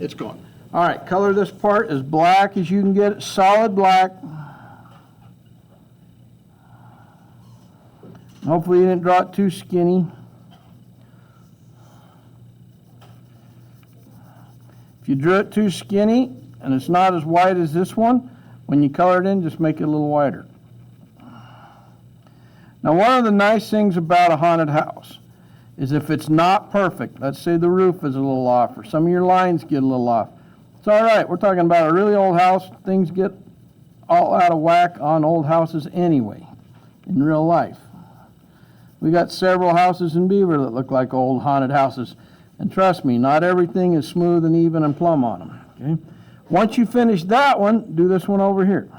It's gone. All right, color this part as black as you can get it, solid black. Hopefully you didn't draw it too skinny. If you drew it too skinny and it's not as white as this one, when you color it in, just make it a little whiter. Now, one of the nice things about a haunted house is if it's not perfect, let's say the roof is a little off or some of your lines get a little off, it's all right. We're talking about a really old house. Things get all out of whack on old houses anyway, in real life. We got several houses in Beaver that look like old haunted houses. And trust me, not everything is smooth and even and plumb on them. Okay? Once you finish that one, do this one over here.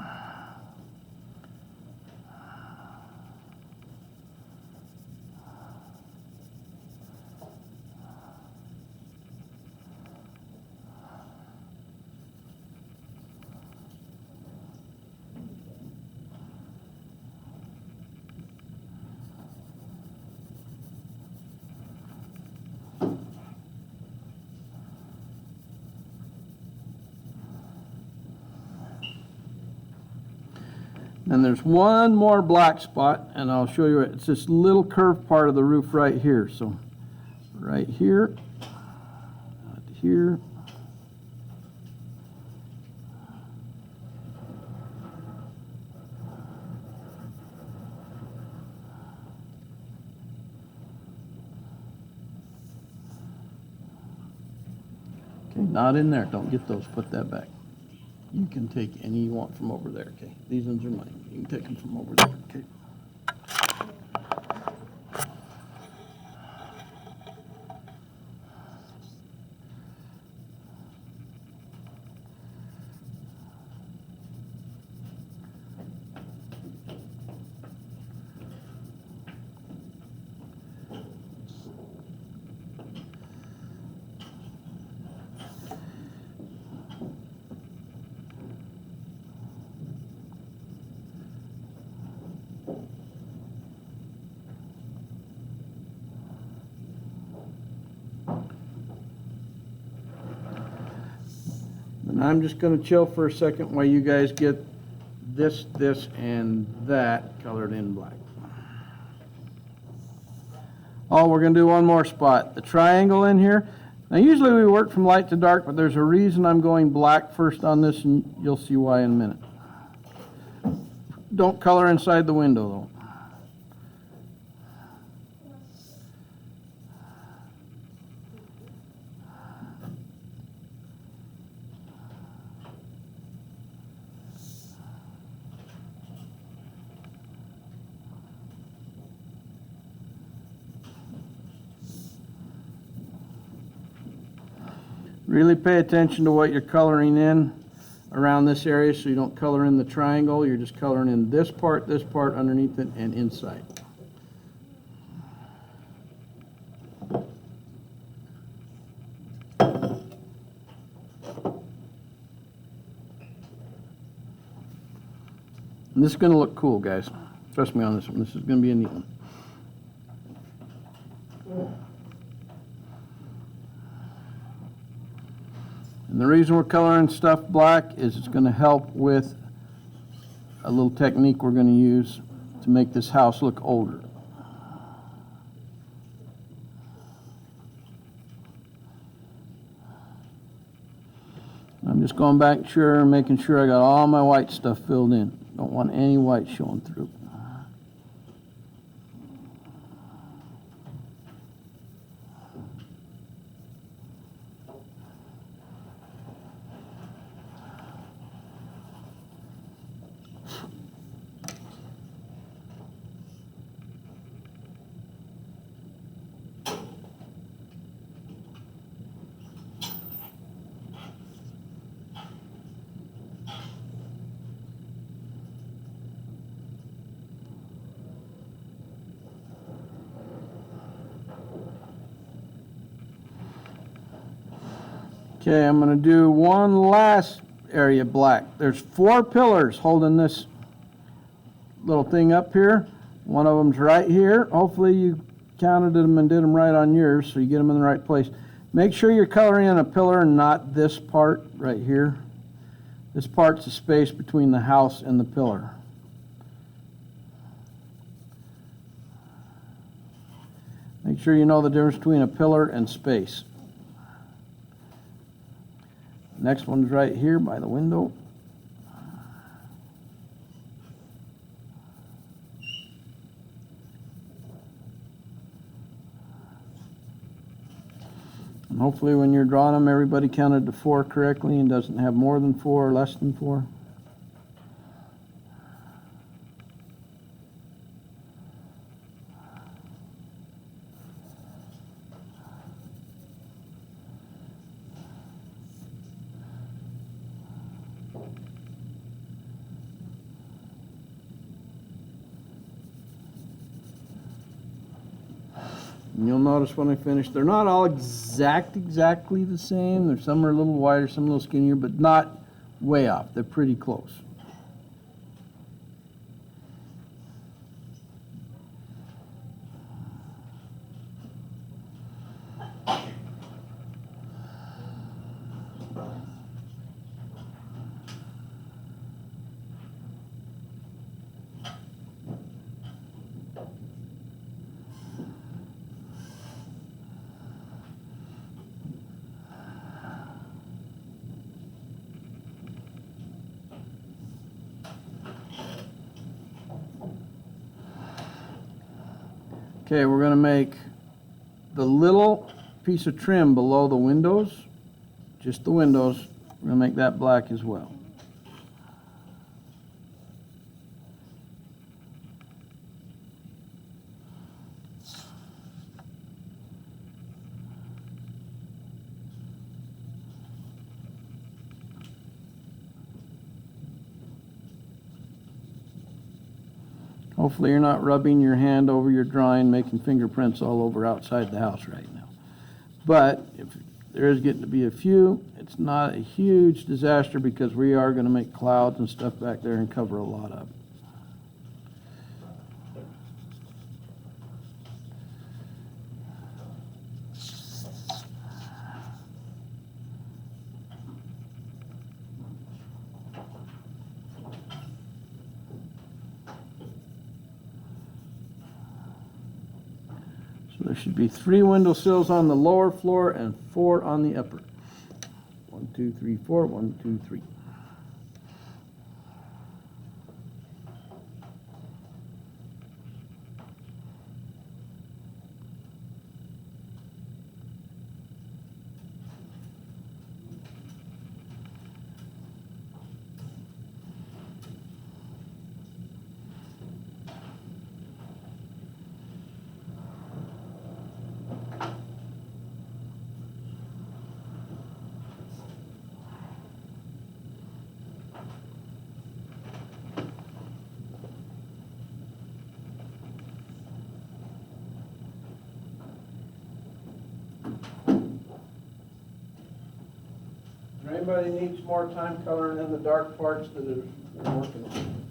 And there's one more black spot, and I'll show you it. It's this little curved part of the roof right here. So right here, here. Okay, not in there. Don't get those. Put that back. You can take any you want from over there, okay? These ones are mine. You can take them from over there, okay? And I'm just going to chill for a second while you guys get this, and that colored in black. Oh, we're going to do one more spot. The triangle in here. Now, usually we work from light to dark, but there's a reason I'm going black first on this, and you'll see why in a minute. Don't color inside the window, though. Really pay attention to what you're coloring in around this area so you don't color in the triangle. You're just coloring in this part, underneath it, and inside. And this is going to look cool, guys. Trust me on this one. This is going to be a neat one. And the reason we're coloring stuff black is it's going to help with a little technique we're going to use to make this house look older. I'm just going back making sure I got all my white stuff filled in. Don't want any white showing through. Okay, I'm going to do one last area black. There's 4 pillars holding this little thing up here. One of them's right here. Hopefully you counted them and did them right on yours so you get them in the right place. Make sure you're coloring in a pillar and not this part right here. This part's the space between the house and the pillar. Make sure you know the difference between a pillar and space. Next one's right here by the window. And hopefully when you're drawing them, everybody counted to 4 correctly and doesn't have more than 4 or less than 4. And you'll notice when I finish, they're not all exactly the same. There's some are a little wider, some a little skinnier, but not way off. They're pretty close. Okay, we're going to make the little piece of trim below the windows, just the windows, we're going to make that black as well. Hopefully you're not rubbing your hand over your drawing, making fingerprints all over outside the house right now. But if there is getting to be a few, it's not a huge disaster because we are going to make clouds and stuff back there and cover a lot up. There should be 3 window sills on the lower floor and 4 on the upper. 1, 2, 3, 4, 1, 2, 3. Anybody needs more time coloring in the dark parts that are working on?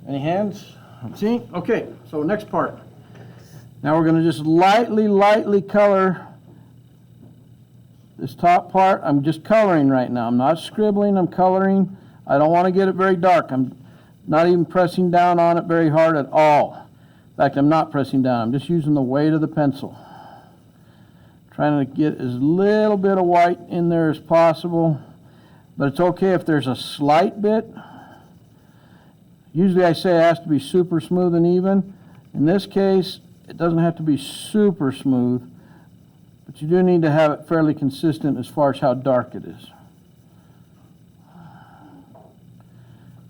Any hands? See? Okay, so next part. Now we're going to just lightly color this top part. I'm just coloring right now. I'm not scribbling, I'm coloring. I don't want to get it very dark. I'm not even pressing down on it very hard at all. In fact, I'm not pressing down. I'm just using the weight of the pencil. Trying to get as little bit of white in there as possible, but it's okay if there's a slight bit. Usually I say it has to be super smooth and even. In this case, it doesn't have to be super smooth, but you do need to have it fairly consistent as far as how dark it is.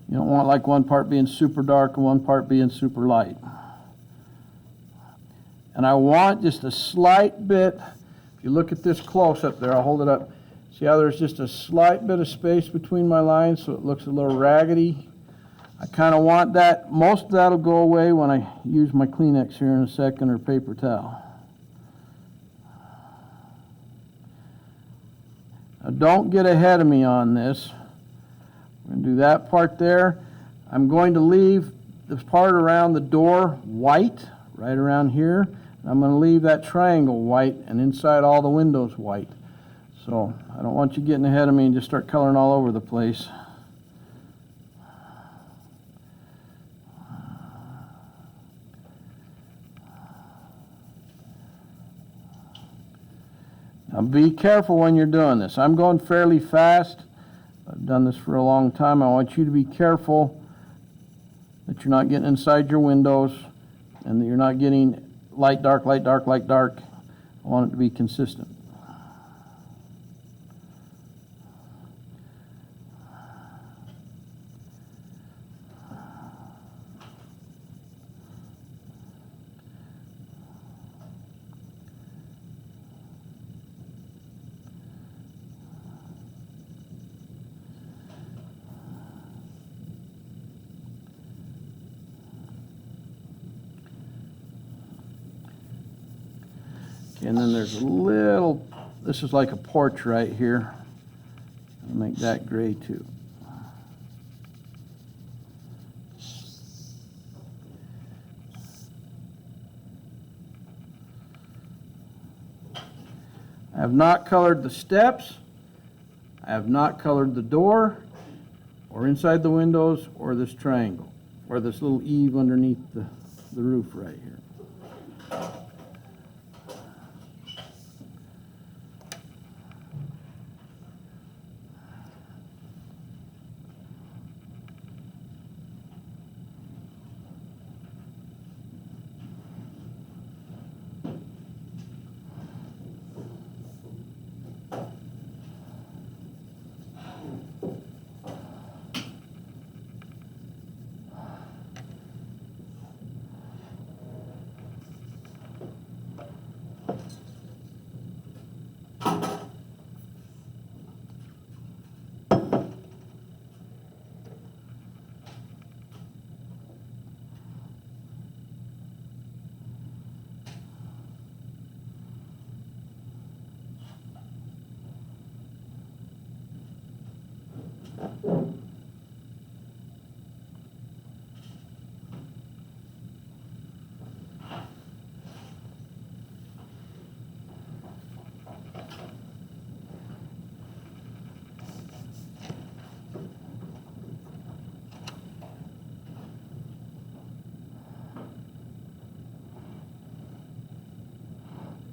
You don't want like one part being super dark and one part being super light. And I want just a slight bit. You look at this close up there, I'll hold it up. See how there's just a slight bit of space between my lines so it looks a little raggedy? I kind of want that. Most of that will go away when I use my Kleenex here in a second or paper towel. Now don't get ahead of me on this. We're going to do that part there. I'm going to leave this part around the door white, right around here. I'm going to leave that triangle white and inside all the windows white. So I don't want you getting ahead of me and just start coloring all over the place. Now be careful when you're doing this. I'm going fairly fast. I've done this for a long time. I want you to be careful that you're not getting inside your windows and that you're not getting light, dark, light, dark, light, dark. I want it to be consistent. And then there's a little, this is like a porch right here. I'll make that gray too. I have not colored the steps. I have not colored the door or inside the windows or this triangle or this little eave underneath the roof right here.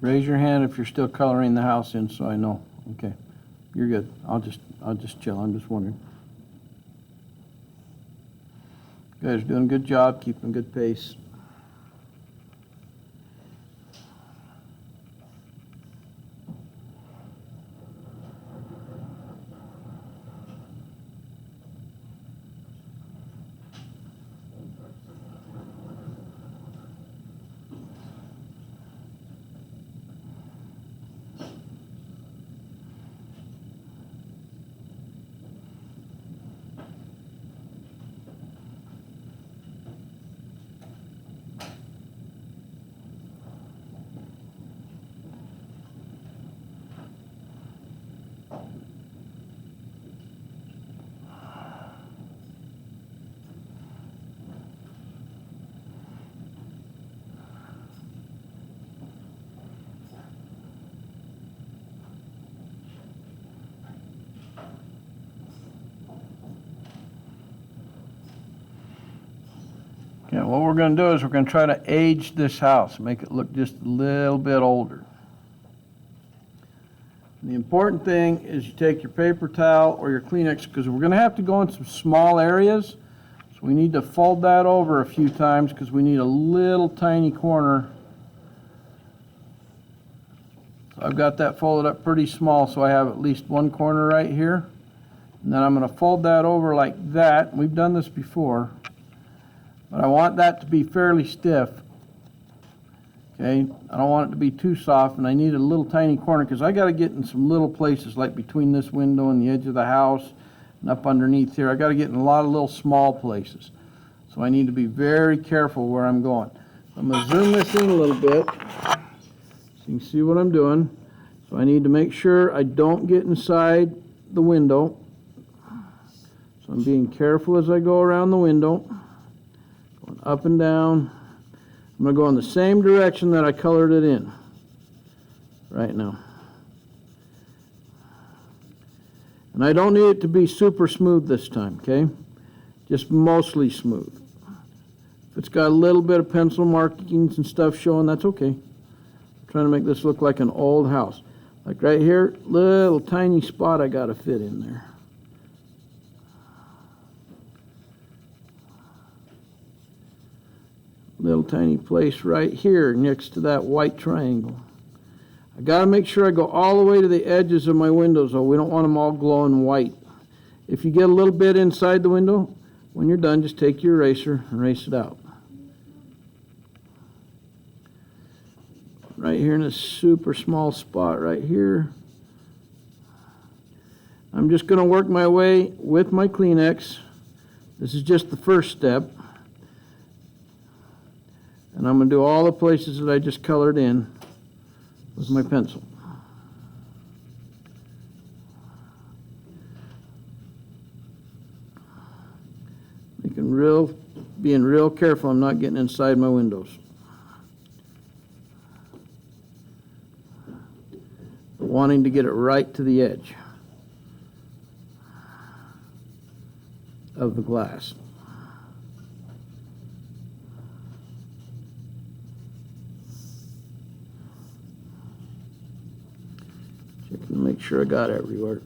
Raise your hand if you're still coloring the house in so I know. Okay, you're good. I'll just chill. I'm just wondering. You guys are doing a good job, keeping a good pace. Yeah, what we're going to do is we're going to try to age this house, make it look just a little bit older. The important thing is you take your paper towel or your Kleenex, because we're going to have to go in some small areas. So we need to fold that over a few times because we need a little tiny corner. So I've got that folded up pretty small, so I have at least one corner right here. And then I'm going to fold that over like that. We've done this before. But I want that to be fairly stiff. Okay, I don't want it to be too soft, and I need a little tiny corner because I got to get in some little places like between this window and the edge of the house and up underneath here. I got to get in a lot of little small places. So I need to be very careful where I'm going. I'm going to zoom this in a little bit so you can see what I'm doing. So I need to make sure I don't get inside the window. So I'm being careful as I go around the window. Going up and down. I'm I'm going to go in the same direction that I colored it in right now. And I don't need it to be super smooth this time, okay? Just mostly smooth. If it's got a little bit of pencil markings and stuff showing, that's okay. I'm trying to make this look like an old house. Like right here, little tiny spot I got to fit in there. Little tiny place right here next to that white triangle. I got to make sure I go all the way to the edges of my windows, though. We don't want them all glowing white. If you get a little bit inside the window, when you're done, just take your eraser and erase it out. Right here in a super small spot right here. I'm just going to work my way with my Kleenex. This is just the first step. And I'm going to do all the places that I just colored in with my pencil. Being real careful I'm not getting inside my windows. But wanting to get it right to the edge of the glass. Checking to make sure I got it everywhere.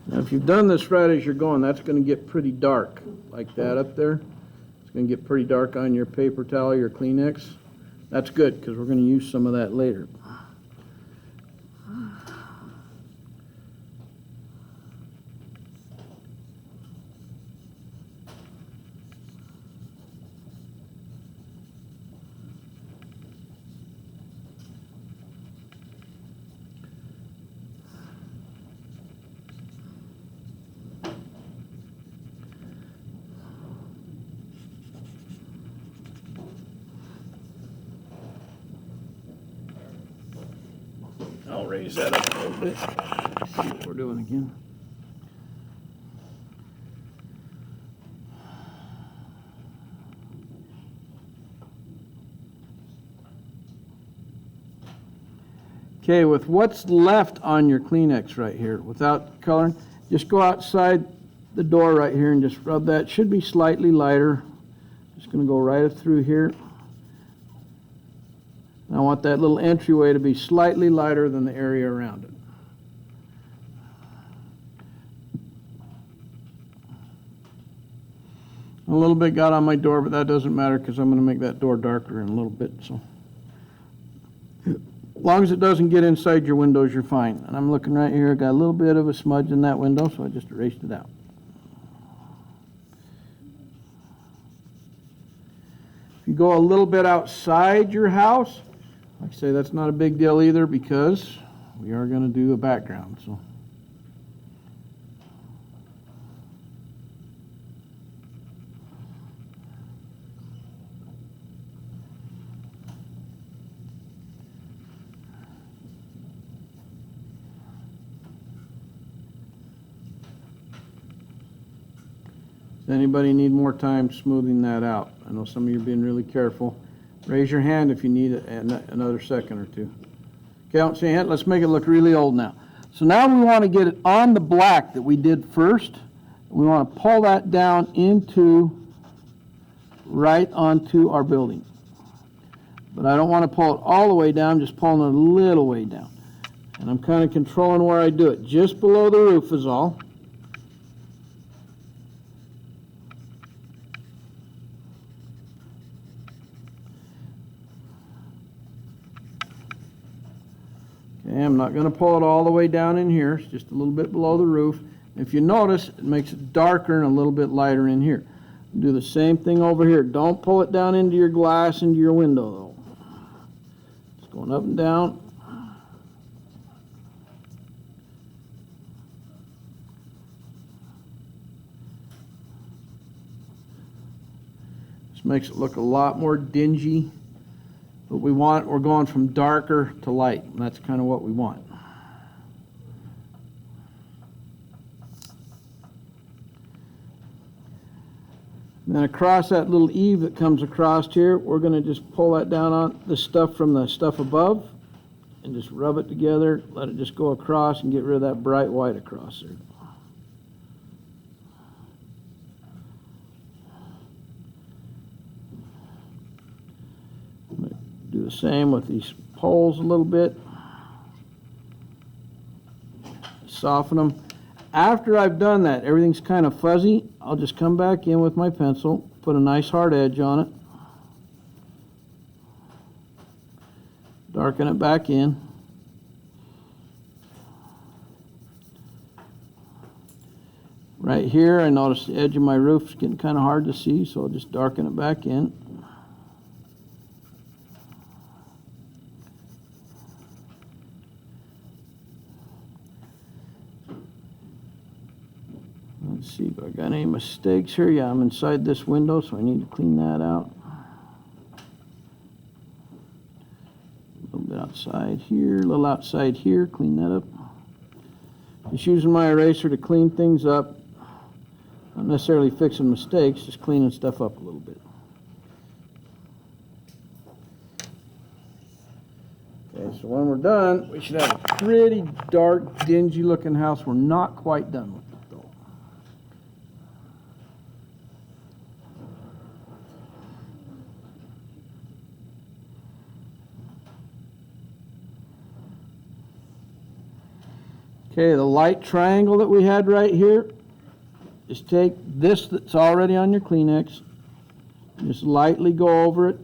Now, if you've done this right as you're going, that's going to get pretty dark, like that up there. It's going to get pretty dark on your paper towel, your Kleenex. That's good, because we're going to use some of that later. I'll raise that up a little bit. See what we're doing again. Okay, with what's left on your Kleenex right here, without coloring, just go outside the door right here and just rub that. It should be slightly lighter. Just going to go right through here. I want that little entryway to be slightly lighter than the area around it. A little bit got on my door, but that doesn't matter because I'm going to make that door darker in a little bit. So, as long as it doesn't get inside your windows, you're fine. And I'm looking right here. I got a little bit of a smudge in that window, so I just erased it out. If you go a little bit outside your house, like I say, that's not a big deal either because we are going to do a background. So, does anybody need more time smoothing that out? I know some of you are being really careful. Raise your hand if you need another second or two. Okay, I don't see a hand. Let's make it look really old now. So now we want to get it on the black that we did first. We want to pull that down right onto our building. But I don't want to pull it all the way down, just pulling it a little way down. And I'm kind of controlling where I do it. Just below the roof is all. I'm not going to pull it all the way down in here. It's just a little bit below the roof. If you notice, it makes it darker and a little bit lighter in here. Do the same thing over here. Don't pull it down into your glass, into your window, though. It's going up and down. This makes it look a lot more dingy. But we're going from darker to light, and that's kind of what we want. And then across that little eave that comes across here, we're going to just pull that down on the stuff from the stuff above and just rub it together, let it just go across and get rid of that bright white across there. I'm going to do the same with these poles a little bit. Soften them. After I've done that, everything's kind of fuzzy, I'll just come back in with my pencil, put a nice hard edge on it, darken it back in. Right here, I notice the edge of my roof is getting kind of hard to see, so I'll just darken it back in. Let's see if I got any mistakes here. Yeah, I'm inside this window, so I need to clean that out. A little bit outside here, a little outside here, clean that up. Just using my eraser to clean things up. Not necessarily fixing mistakes, just cleaning stuff up a little bit. Okay, so when we're done, we should have a pretty dark, dingy looking house. We're not quite done with it though. Okay, the light triangle that we had right here, just take this that's already on your Kleenex, just lightly go over it,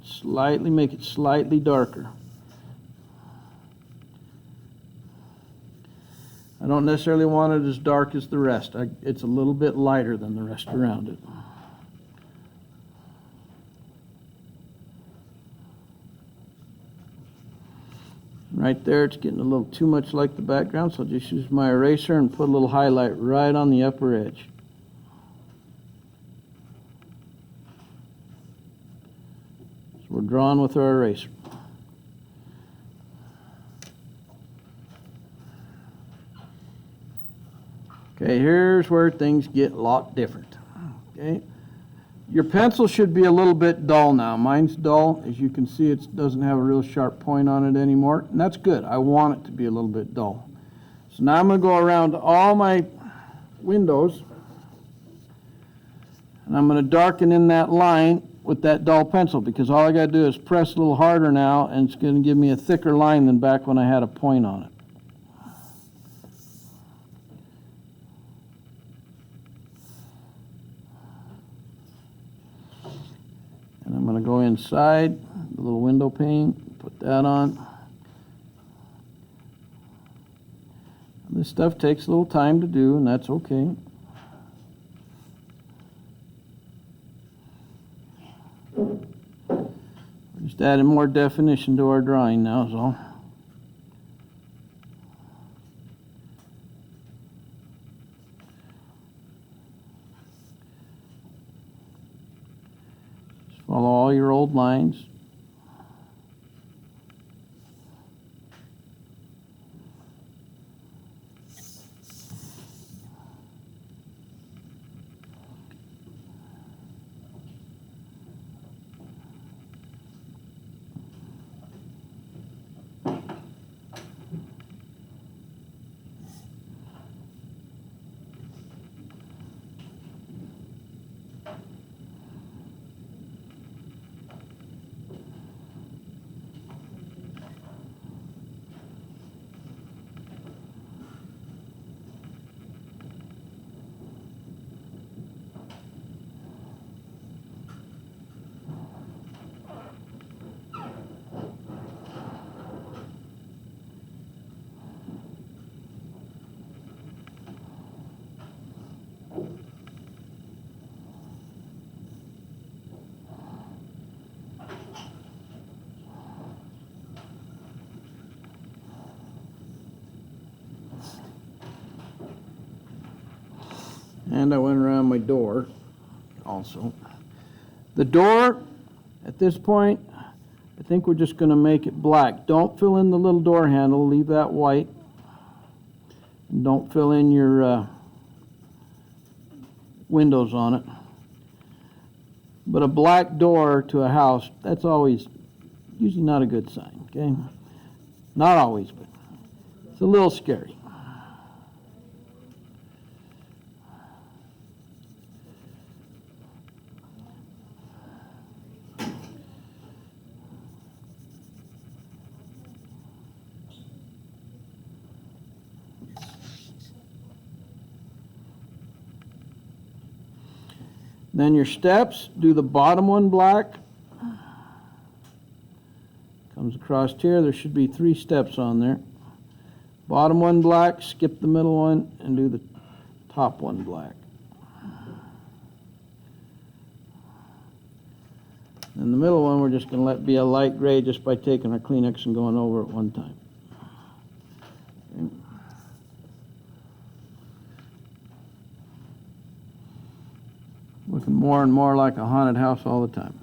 slightly make it slightly darker. I don't necessarily want it as dark as the rest. It's a little bit lighter than the rest around it. Right there, it's getting a little too much like the background, so I'll just use my eraser and put a little highlight right on the upper edge. So we're drawing with our eraser. Okay, here's where things get a lot different. Okay, your pencil should be a little bit dull now. Mine's dull. As you can see, it doesn't have a real sharp point on it anymore, and that's good. I want it to be a little bit dull. So now I'm going to go around all my windows, and I'm going to darken in that line with that dull pencil, because all I got to do is press a little harder now, and it's going to give me a thicker line than back when I had a point on it. And I'm going to go inside the little window pane, put that on. This stuff takes a little time to do, and that's okay. We're just adding more definition to our drawing now is all. Follow all your old lines. And I went around my door also. The door, at this point, I think we're just going to make it black. Don't fill in the little door handle, leave that white. And don't fill in your windows on it. But a black door to a house, that's usually not a good sign, okay? Not always, but it's a little scary. Then your steps, do the bottom one black. Comes across here, there should be 3 steps on there. Bottom one black, skip the middle one, and do the top one black. And the middle one we're just going to let be a light gray just by taking our Kleenex and going over it one time. Okay. Looking more and more like a haunted house all the time.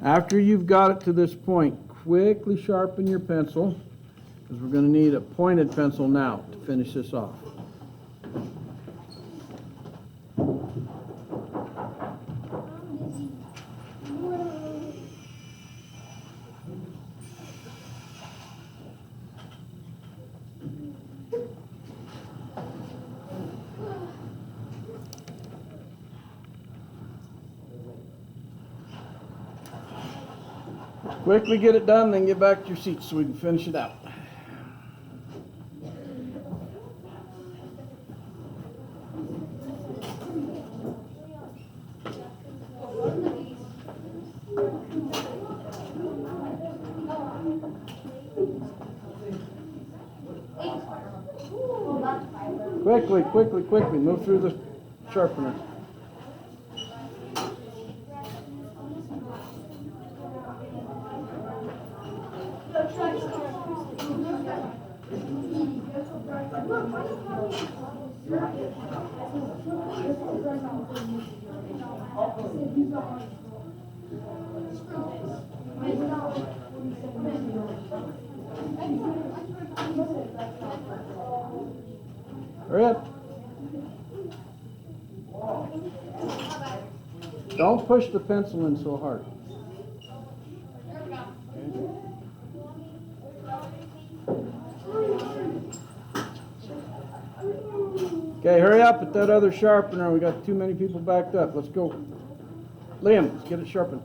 After you've got it to this point, quickly sharpen your pencil, because we're going to need a pointed pencil now to finish this off. Quickly get it done, then get back to your seats so we can finish it out. Quickly, move through the sharpener. Hurry up. Don't push the pencil in so hard. Okay, hurry up at that other sharpener. We got too many people backed up. Let's go. Liam, let's get it sharpened.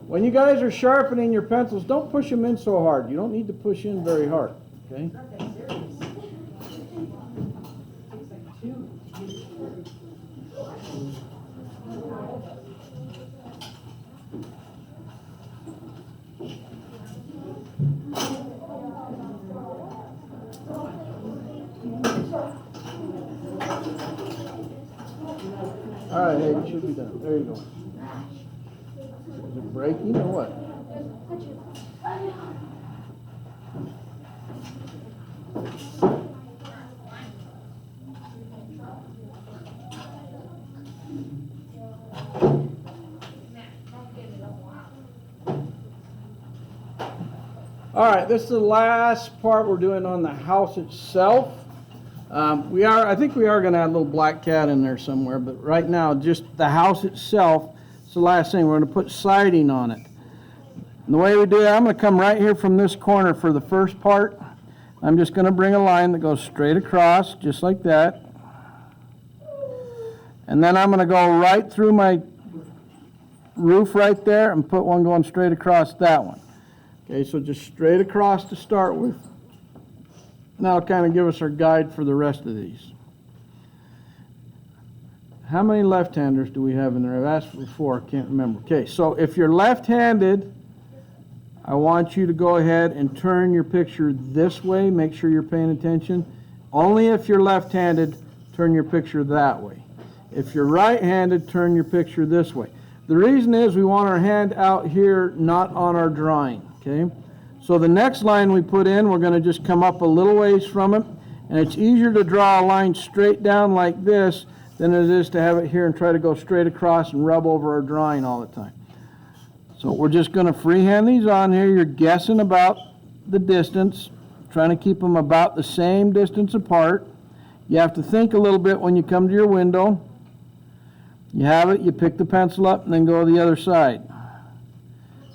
When you guys are sharpening your pencils, don't push them in so hard. You don't need to push in very hard, okay? All right, hey, you should be done. There you go. Is it breaking or what? All right, this is the last part we're doing on the house itself. I think we are going to add a little black cat in there somewhere, but right now, just the house itself, it's the last thing. We're going to put siding on it. And the way we do that, I'm going to come right here from this corner for the first part. I'm just going to bring a line that goes straight across, just like that. And then I'm going to go right through my roof right there and put one going straight across that one. Okay, so just straight across to start with. Now kind of give us our guide for the rest of these. How many left-handers do we have in there? I've asked before, I can't remember. Okay, so if you're left-handed, I want you to go ahead and turn your picture this way. Make sure you're paying attention. Only if you're left-handed, turn your picture that way. If you're right-handed, turn your picture this way. The reason is we want our hand out here, not on our drawing, okay? So the next line we put in, we're going to just come up a little ways from it, and it's easier to draw a line straight down like this than it is to have it here and try to go straight across and rub over our drawing all the time. So we're just going to freehand these on here. You're guessing about the distance, trying to keep them about the same distance apart. You have to think a little bit when you come to your window. You have it, you pick the pencil up and then go to the other side.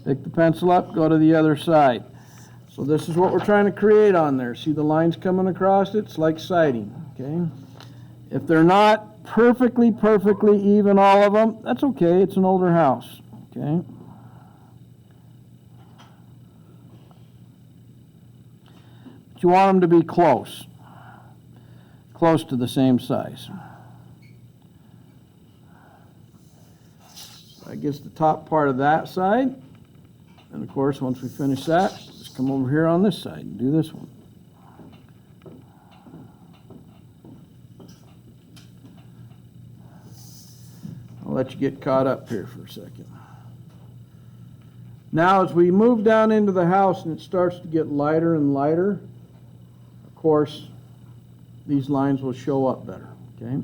Pick the pencil up, go to the other side. So this is what we're trying to create on there. See the lines coming across it? It's like siding, okay? If they're not perfectly even, all of them, that's okay. It's an older house, okay? But you want them to be close to the same size. I guess the top part of that side, and of course once we finish that, just come over here on this side and do this one. I'll let you get caught up here for a second. Now as we move down into the house and it starts to get lighter and lighter, of course these lines will show up better, okay?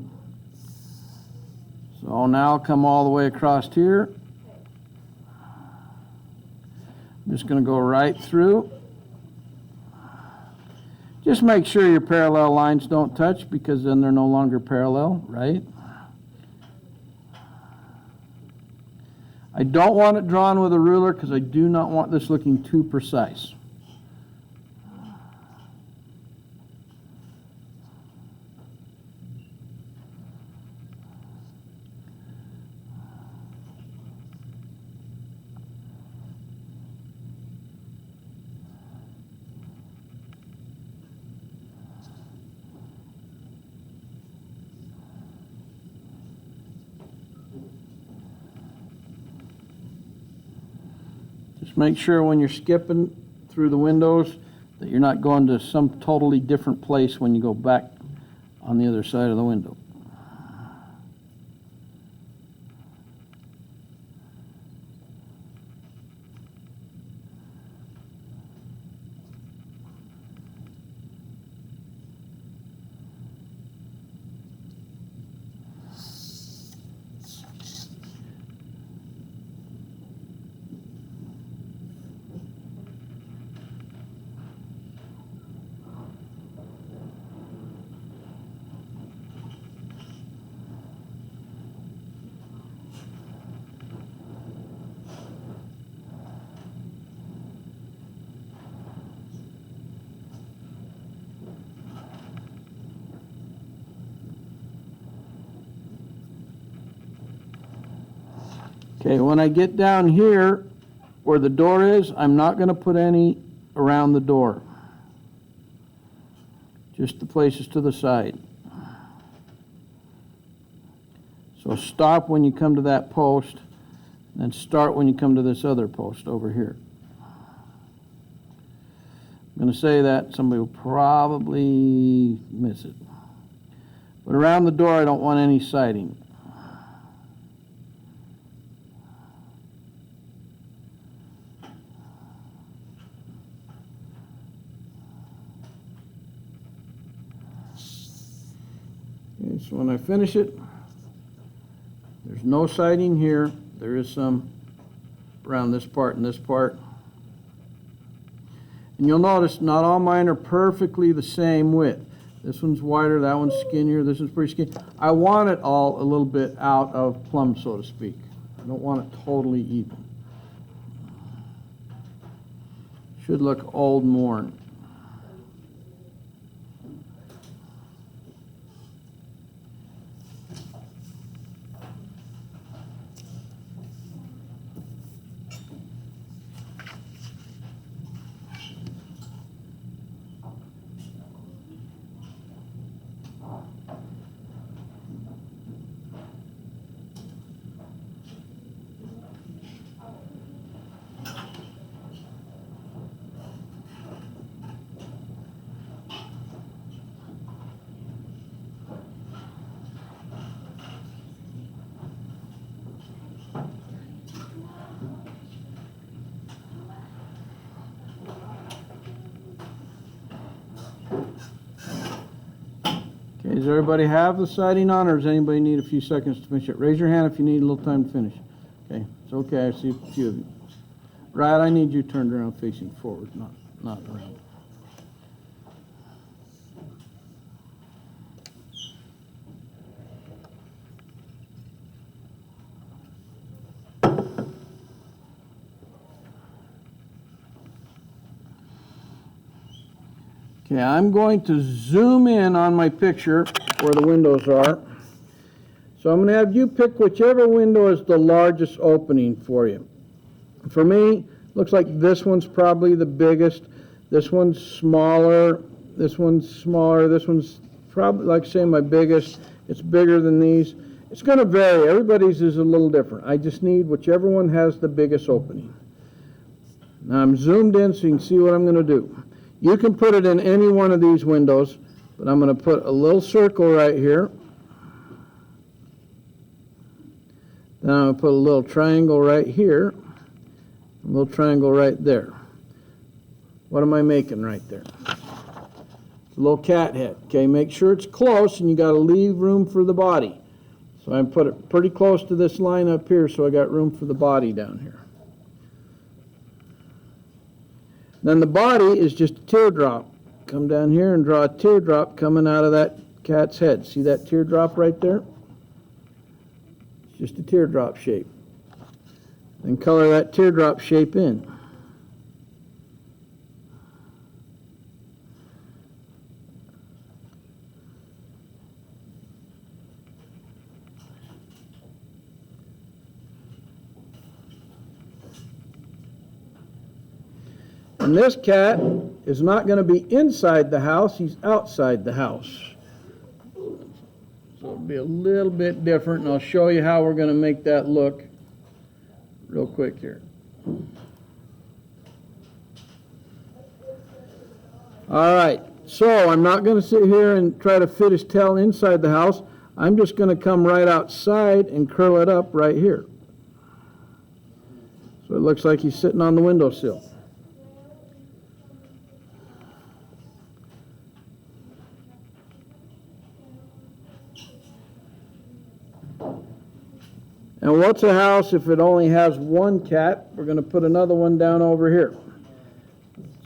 So now I'll come all the way across here. I'm just going to go right through. Just make sure your parallel lines don't touch, because then they're no longer parallel, right? I don't want it drawn with a ruler because I do not want this looking too precise. Just make sure when you're skipping through the windows that you're not going to some totally different place when you go back on the other side of the window. Okay, when I get down here where the door is, I'm not going to put any around the door. Just the places to the side. So stop when you come to that post, and start when you come to this other post over here. I'm going to say that, somebody will probably miss it. But around the door, I don't want any siding. Okay, so when I finish it, there's no siding here. There is some around this part and this part. And you'll notice not all mine are perfectly the same width. This one's wider, that one's skinnier, this one's pretty skinny. I want it all a little bit out of plumb, so to speak. I don't want it totally even. Should look old and worn. Okay, does everybody have the siding on, or does anybody need a few seconds to finish it? Raise your hand if you need a little time to finish. Okay, it's okay, I see a few of you. Right, I need you turned around facing forward, not around. Okay, I'm going to zoom in on my picture where the windows are. So I'm going to have you pick whichever window is the largest opening for you. For me, looks like this one's probably the biggest. This one's smaller. This one's smaller. This one's probably, like say, my biggest. It's bigger than these. It's going to vary. Everybody's is a little different. I just need whichever one has the biggest opening. Now I'm zoomed in so you can see what I'm going to do. You can put it in any one of these windows, but I'm going to put a little circle right here. Then I'm going to put a little triangle right here, a little triangle right there. What am I making right there? It's a little cat head. Okay, make sure it's close, and you got to leave room for the body. So I put it pretty close to this line up here, so I got room for the body down here. Then the body is just a teardrop. Come down here and draw a teardrop coming out of that cat's head. See that teardrop right there? It's just a teardrop shape. Then color that teardrop shape in. And this cat is not going to be inside the house, he's outside the house. So it'll be a little bit different, and I'll show you how we're going to make that look real quick here. All right, so I'm not going to sit here and try to fit his tail inside the house. I'm just going to come right outside and curl it up right here. So it looks like he's sitting on the windowsill. And what's a house if it only has one cat? We're going to put another one down over here.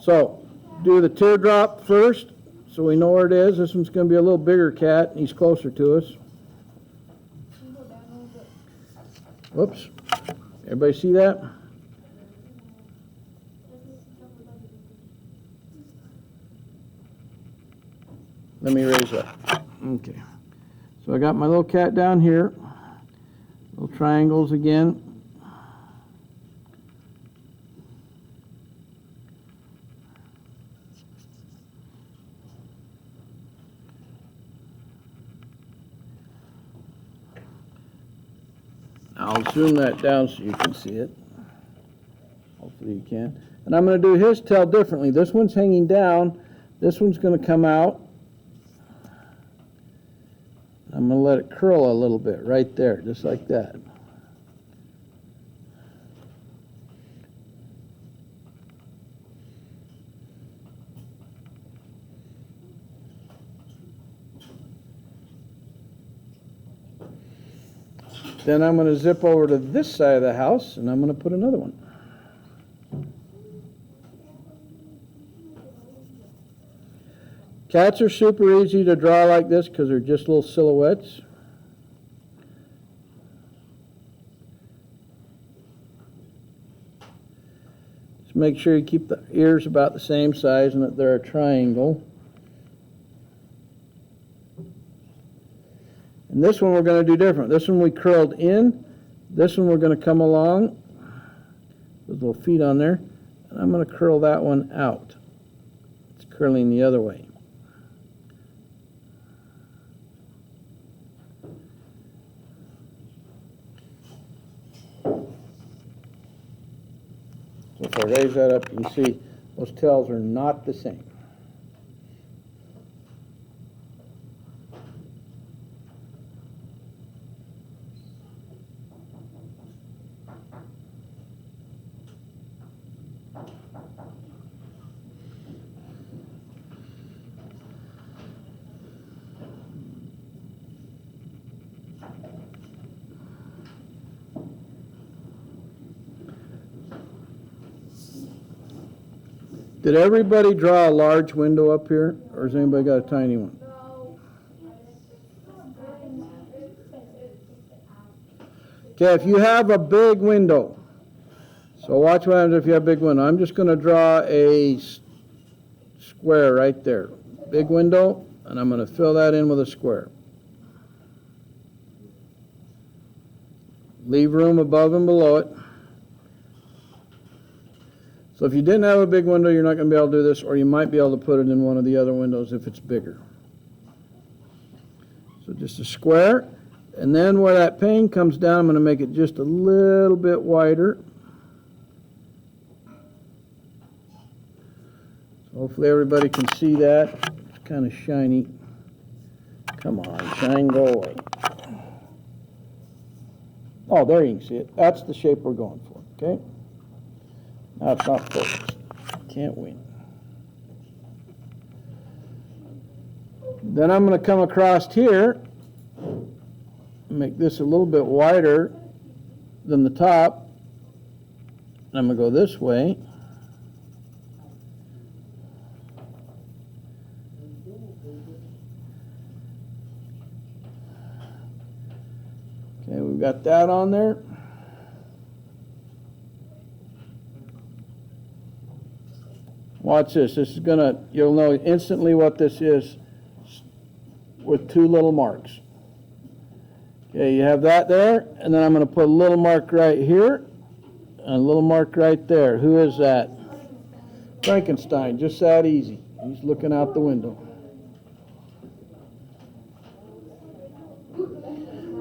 So, do the teardrop first, so we know where it is. This one's going to be a little bigger cat, and he's closer to us. Whoops. Everybody see that? Let me raise that. Okay. So I got my little cat down here. Little triangles again. I'll zoom that down so you can see it. Hopefully you can. And I'm going to do his tail differently. This one's hanging down. This one's going to come out. I'm going to let it curl a little bit right there, just like that. Then I'm going to zip over to this side of the house, and I'm going to put another one. Cats are super easy to draw like this because they're just little silhouettes. Just make sure you keep the ears about the same size and that they're a triangle. And this one we're going to do different. This one we curled in. This one we're going to come along. Those little feet on there. And I'm going to curl that one out. It's curling the other way. So if I raise that up, you can see those tails are not the same. Did everybody draw a large window up here, or has anybody got a tiny one? Okay, if you have a big window, so watch what happens if you have a big window. I'm just going to draw a square right there. Big window, and I'm going to fill that in with a square. Leave room above and below it. So if you didn't have a big window, you're not going to be able to do this, or you might be able to put it in one of the other windows if it's bigger. So just a square, and then where that pane comes down, I'm going to make it just a little bit wider. So hopefully everybody can see that. It's kind of shiny. Come on, shine, go away. Oh, there you can see it. That's the shape we're going for, okay? Now it's not focused. Can't win. Then I'm going to come across here, make this a little bit wider than the top. I'm going to go this way. Okay, we've got that on there. Watch this. This is gonna, you'll know instantly what this is with two little marks. Okay, you have that there, and then I'm going to put a little mark right here, and a little mark right there. Who is that? Frankenstein, just that easy. He's looking out the window.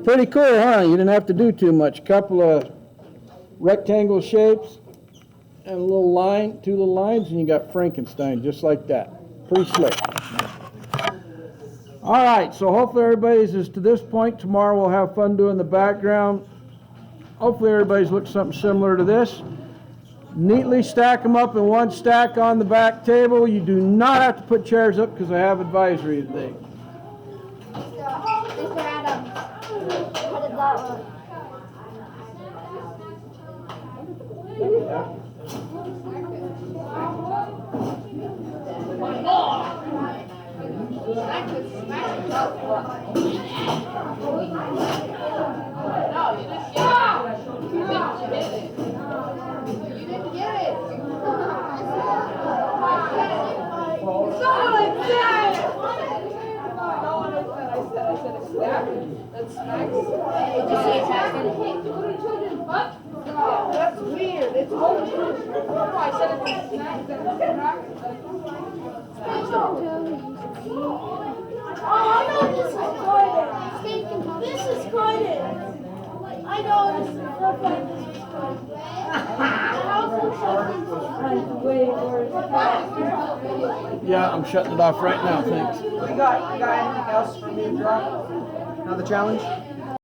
Pretty cool, huh? You didn't have to do too much. Couple of rectangle shapes and a little line, two little lines, and you got Frankenstein just like that. Pretty slick. All right, so hopefully everybody's is to this point. Tomorrow we'll have fun doing the background. Hopefully everybody's looked something similar to this. Neatly stack them up in one stack on the back table. You do not have to put chairs up because I have advisory today. Mr. Adams, how did that look? That's weird. It's old. I said it's Oh, I know this is Gordon. This is Gordon. I know this is stuff like this is Gordon. Yeah, I'm shutting it off right now, thanks. You got anything else for me to draw? Another challenge?